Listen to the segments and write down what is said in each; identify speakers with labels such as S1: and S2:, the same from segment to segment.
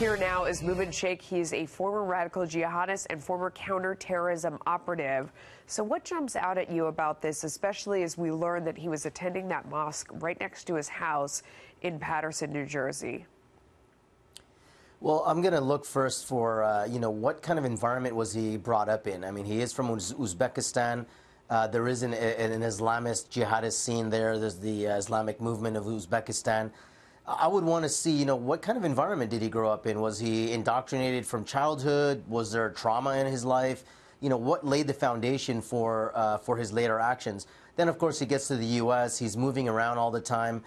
S1: Here now is Mubin Shaika. He's a former radical jihadist and former counterterrorism operative. So what jumps out at you about this, especially as we learn that he was attending that mosque right next to his house in Paterson, New Jersey?
S2: Well, I'm going to look first for, what kind of environment was he brought up in? I mean, he is from Uzbekistan. There is an Islamist jihadist scene there. There's the Islamic movement of Uzbekistan. I would want to see, what kind of environment did he grow up in? Was he indoctrinated from childhood? Was there trauma in his life? What laid the foundation for his later actions? Then, of course, he gets to the U.S. He's moving around all the time.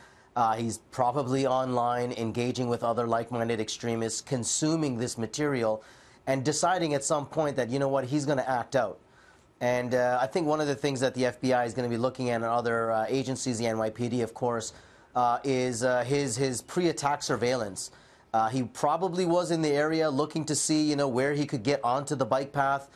S2: He's probably online, engaging with other like-minded extremists, consuming this material, and deciding at some point that, he's going to act out. And I think one of the things that the FBI is going to be looking at and other agencies, the NYPD, of course, is his pre-attack surveillance. He probably was in the area looking to see, where he could get onto the bike path.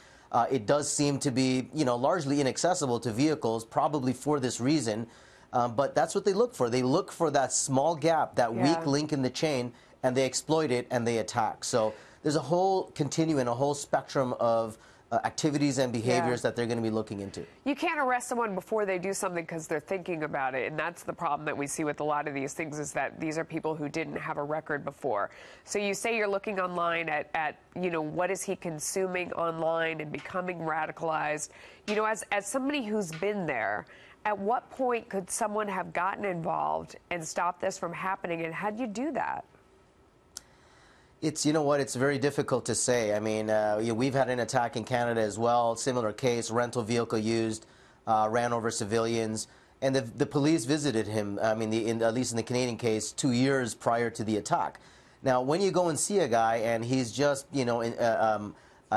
S2: It does seem to be, largely inaccessible to vehicles, probably for this reason. But that's what they look for. They look for that small gap, that weak link in the chain, and they exploit it and they attack. So there's a whole continuum, a whole spectrum of activities and behaviors that they're going to be looking into.
S1: You can't arrest someone before they do something because they're thinking about it, and that's the problem that we see with a lot of these things, is that these are people who didn't have a record before. So you say you're looking online at what is he consuming online and becoming radicalized. As somebody who's been there, at what point could someone have gotten involved and stopped this from happening, and how do you do that?
S2: It's, it's very difficult to say. I mean, we've had an attack in Canada as well, similar case, rental vehicle used, ran over civilians, and the police visited him, I mean, at least in the Canadian case, 2 years prior to the attack. Now, when you go and see a guy and he's just,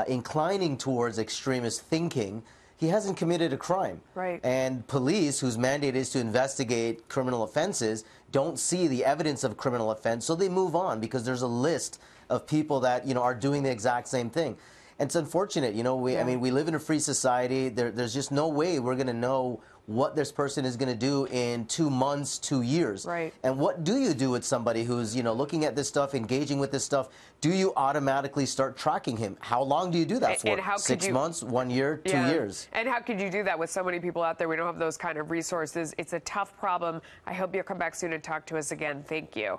S2: inclining towards extremist thinking, he hasn't committed a crime.
S1: Right.
S2: And police, whose mandate is to investigate criminal offenses, don't see the evidence of criminal offense, so they move on because there's a list of people that, are doing the exact same thing. And it's unfortunate, I mean, we live in a free society. There's just no way we're going to know what this person is going to do in 2 months, 2 years.
S1: Right.
S2: And what do you do with somebody who's, looking at this stuff, engaging with this stuff? Do you automatically start tracking him? How long do you do that for?
S1: And how
S2: 6 months, 1 year, 2 years?
S1: And how could you do that with so many people out there? We don't have those kind of resources. It's a tough problem. I hope you'll come back soon and talk to us again. Thank you.